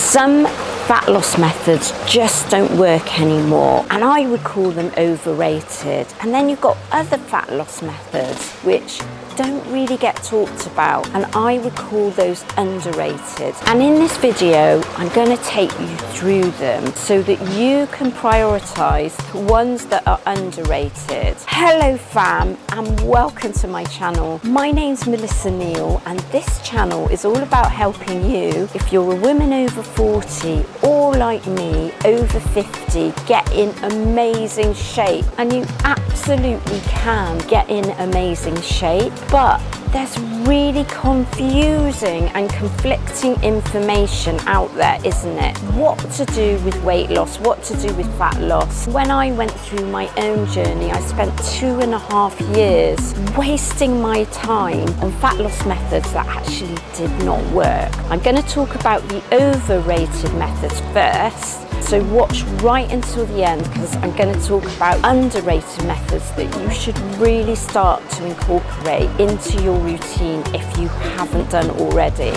Some fat loss methods just don't work anymore, and I would call them overrated. And then you've got other fat loss methods which don't really get talked about, and I would call those underrated. And in this video, I'm going to take you through them so that you can prioritize the ones that are underrated. Hello fam, and welcome to my channel. My name's Melissa Neal, and this channel is all about helping you, if you're a woman over 40 or like me, over 50, get in amazing shape. And you absolutely can get in amazing shape, but there's really confusing and conflicting information out there, isn't it? What to do with weight loss, what to do with fat loss. When I went through my own journey, I spent 2.5 years wasting my time on fat loss methods that actually did not work. I'm going to talk about the overrated methods first. So watch right until the end, because I'm going to talk about underrated methods that you should really start to incorporate into your routine if you haven't done already.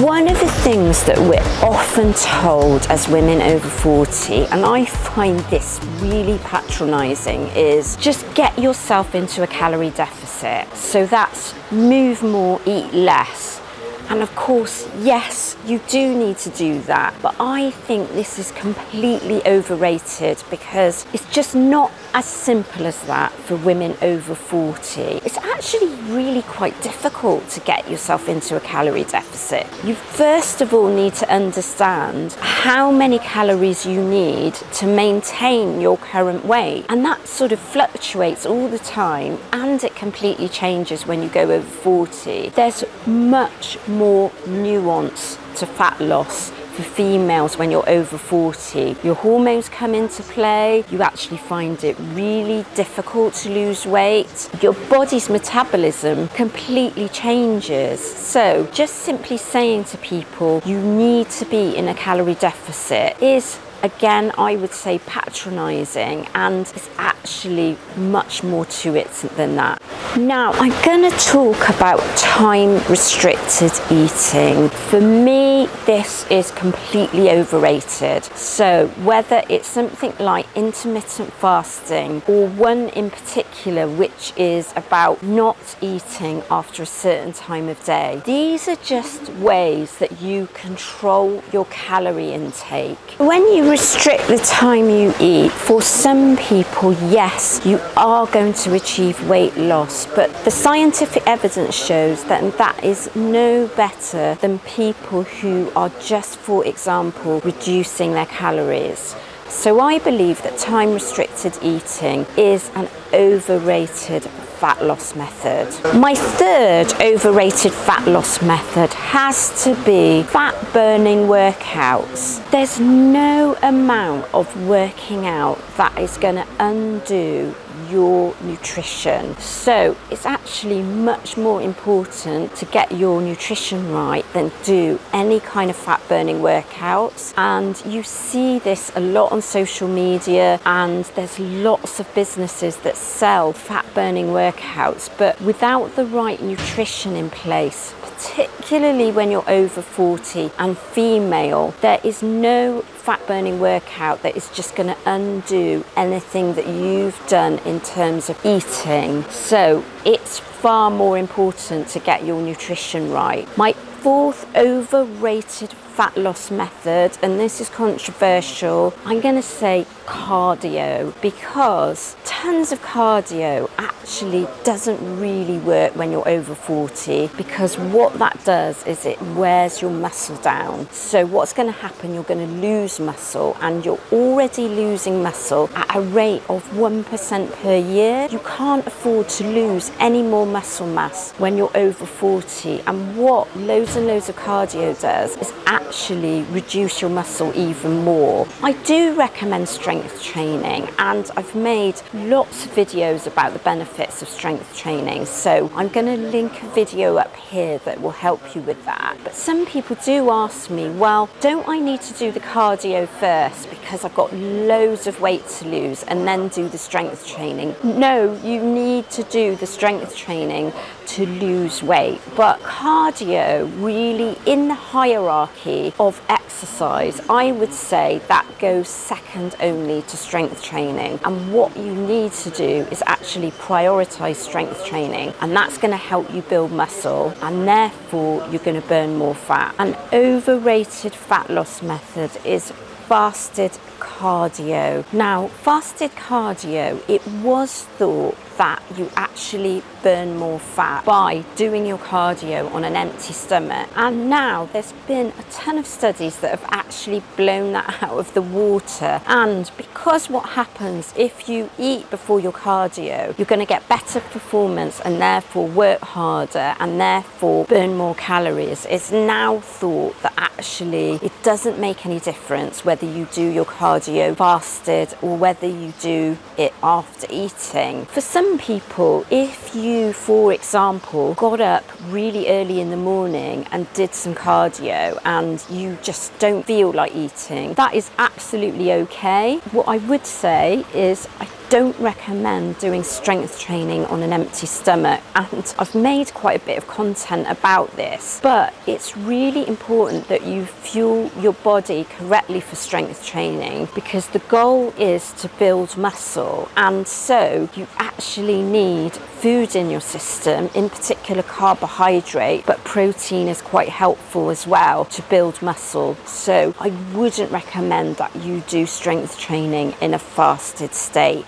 One of the things that we're often told as women over 40, and I find this really patronizing, is just get yourself into a calorie deficit. So that's move more, eat less. And of course, yes, you do need to do that, but I think this is completely overrated because it's just not as simple as that for women over 40. It's actually really quite difficult to get yourself into a calorie deficit. You first of all need to understand how many calories you need to maintain your current weight. And that sort of fluctuates all the time, and it completely changes when you go over 40. There's much more nuance to fat loss for females when you're over 40. Your hormones come into play. You actually find it really difficult to lose weight. Your body's metabolism completely changes. So just simply saying to people you need to be in a calorie deficit is, again, I would say patronizing, and it's actually much more to it than that. Now, I'm going to talk about time restricted eating. For me, this is completely overrated. So whether it's something like intermittent fasting, or one in particular which is about not eating after a certain time of day, these are just ways that you control your calorie intake. When you restrict the time you eat, for some people, yes, you are going to achieve weight loss, but the scientific evidence shows that that is no better than people who are just, for example, reducing their calories. So I believe that time restricted eating is an overrated fat loss method. My third overrated fat loss method has to be fat burning workouts. There's no amount of working out that is going to undo your nutrition. So it's actually much more important to get your nutrition right than do any kind of fat burning workouts. And you see this a lot on social media, and there's lots of businesses that sell fat burning workouts, but without the right nutrition in place, particularly when you're over 40 and female, there is no fat burning workout that is just going to undo anything that you've done in terms of eating. So it's far more important to get your nutrition right. My fourth overrated fat loss method, and this is controversial, I'm going to say cardio, because tons of cardio actually doesn't really work when you're over 40, because what that does is it wears your muscle down. So what's going to happen, you're going to lose muscle, and you're already losing muscle at a rate of 1% per year. You can't afford to lose any more muscle mass when you're over 40, and what loads and loads of cardio does is actually reduce your muscle even more. I do recommend strength training, and I've made lots of videos about the benefits of strength training, so I'm going to link a video up here that will help you with that. But some people do ask me, well, don't I need to do the cardio first because I've got loads of weight to lose and then do the strength training? No, you need to do the strength training to lose weight, but cardio really, in the hierarchy of exercise, exercise, I would say that goes second only to strength training. And what you need to do is actually prioritize strength training, and that's going to help you build muscle, and therefore you're going to burn more fat. An overrated fat loss method is fasted cardio. Now, fasted cardio, it was thought that you actually burn more fat by doing your cardio on an empty stomach, and now there's been a ton of studies that have actually blown that out of the water. And because what happens if you eat before your cardio, you're going to get better performance and therefore work harder and therefore burn more calories. It's now thought that actually it doesn't make any difference whether you do your cardio fasted or whether you do it after eating. For some people, if you, for example, got up really early in the morning and did some cardio and you just don't feel like eating, that is absolutely okay. What I would say is I don't recommend doing strength training on an empty stomach, and I've made quite a bit of content about this, but it's really important that you fuel your body correctly for strength training, because the goal is to build muscle, and so you actually need food in your system, in particular carbohydrate, but protein is quite helpful as well to build muscle. So I wouldn't recommend that you do strength training in a fasted state.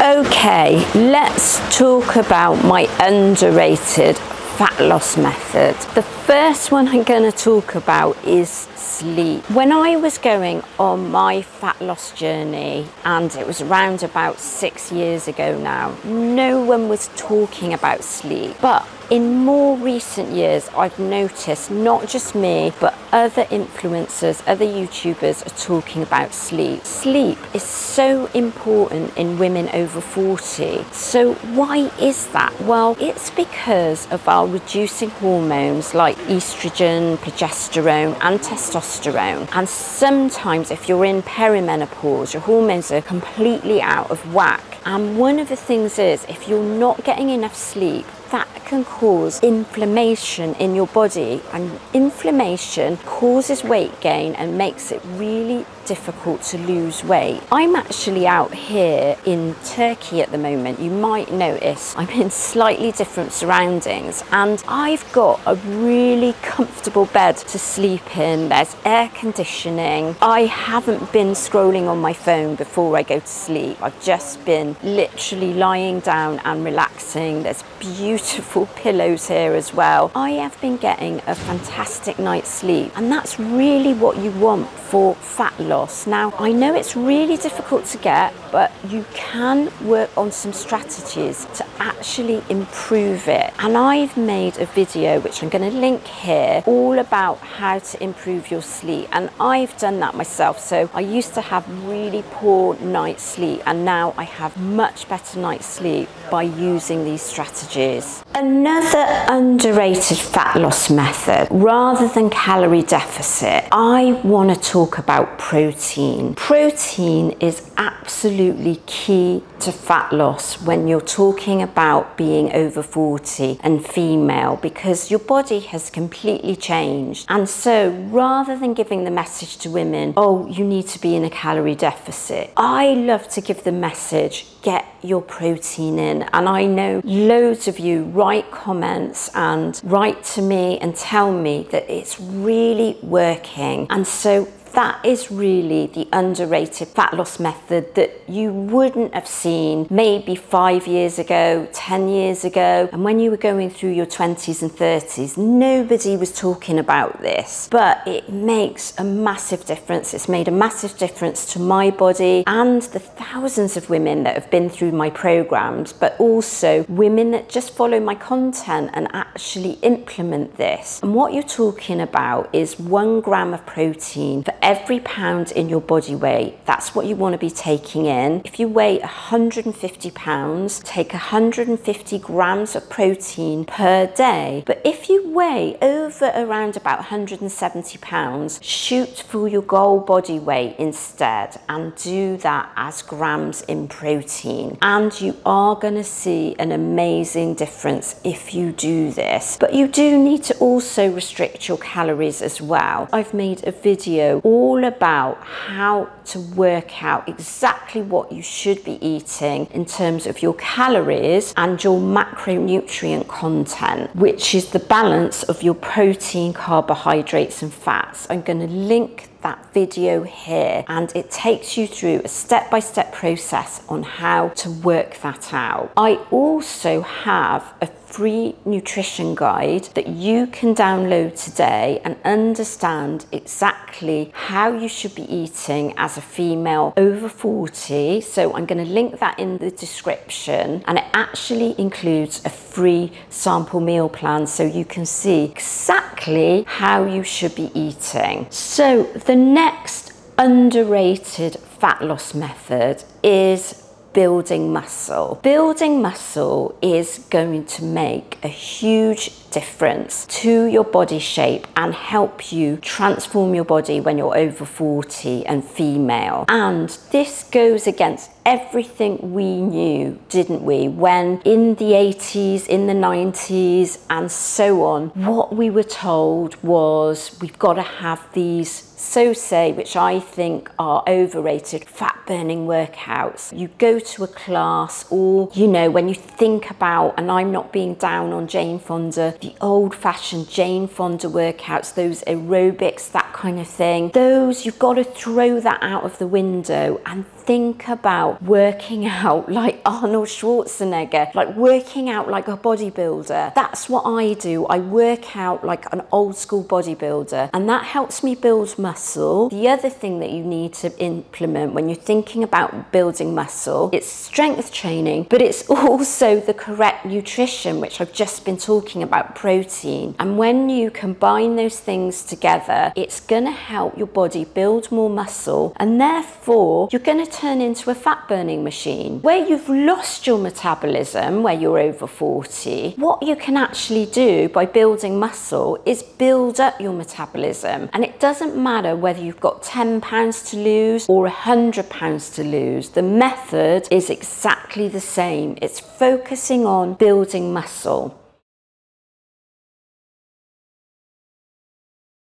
Okay, let's talk about my underrated fat loss method. The first one I'm going to talk about is sleep. When I was going on my fat loss journey, and it was around about 6 years ago now, no one was talking about sleep. But in more recent years, I've noticed not just me, but other influencers, other YouTubers are talking about sleep. Sleep is so important in women over 40. So why is that? Well, it's because of our reducing hormones like estrogen, progesterone, and testosterone. And sometimes if you're in perimenopause, your hormones are completely out of whack. And one of the things is, if you're not getting enough sleep, that can cause inflammation in your body, and inflammation causes weight gain and makes it really difficult to lose weight. I'm actually out here in Turkey at the moment. You might notice I'm in slightly different surroundings, and I've got a really comfortable bed to sleep in. There's air conditioning. I haven't been scrolling on my phone before I go to sleep. I've just been literally lying down and relaxing. There's beautiful pillows here as well. I have been getting a fantastic night's sleep, and that's really what you want for fat loss. Now, I know it's really difficult to get, but you can work on some strategies to actually improve it. And I've made a video, which I'm going to link here, all about how to improve your sleep. And I've done that myself. So I used to have really poor night's sleep, and now I have much better night's sleep by using these strategies. Another underrated fat loss method, rather than calorie deficit, I want to talk about protein. Protein is absolutely key to fat loss when you're talking about being over 40 and female, because your body has completely changed. And so rather than giving the message to women, oh, you need to be in a calorie deficit, I love to give the message, get your protein in. And I know loads of you write comments and write to me and tell me that it's really working. And so that is really the underrated fat loss method that you wouldn't have seen maybe 5 years ago, 10 years ago. And when you were going through your 20s and 30s, nobody was talking about this. But it makes a massive difference. It's made a massive difference to my body and the thousands of women that have been through my programs, but also women that just follow my content and actually implement this. And what you're talking about is 1 gram of protein for every pound in your body weight. That's what you want to be taking in. If you weigh 150 pounds, take 150 grams of protein per day. But if you weigh over around about 170 pounds, shoot for your goal body weight instead and do that as grams in protein. And you are going to see an amazing difference if you do this. But you do need to also restrict your calories as well. I've made a video all about how to work out exactly what you should be eating in terms of your calories and your macronutrient content, which is the balance of your protein, carbohydrates and fats. I'm going to link that video here, and it takes you through a step-by-step process on how to work that out. I also have a free nutrition guide that you can download today and understand exactly how you should be eating as a female over 40. So I'm going to link that in the description, and it actually includes a free sample meal plan so you can see exactly how you should be eating. So the next underrated fat loss method is building muscle. Building muscle is going to make a huge difference to your body shape and help you transform your body when you're over 40 and female. And this goes against everything we knew, didn't we, when in the 80s, in the 90s and so on, what we were told was we've got to have these which I think are overrated, fat burning workouts. You go to a class, or you know, when you think about, and I'm not being down on Jane Fonda, the old fashioned Jane Fonda workouts, those aerobics, that kind of thing, those, you've got to throw that out of the window and think about working out like Arnold Schwarzenegger, like working out like a bodybuilder. That's what I do. I work out like an old school bodybuilder, and that helps me build muscle. The other thing that you need to implement when you're thinking about building muscle, it's strength training, but it's also the correct nutrition, which I've just been talking about, protein. And when you combine those things together, it's going to help your body build more muscle, and therefore you're going to turn into a fat burning machine. Where you've lost your metabolism, where you're over 40, what you can actually do by building muscle is build up your metabolism. And it doesn't matter whether you've got 10 pounds to lose or 100 pounds to lose. The method is exactly the same. It's focusing on building muscle.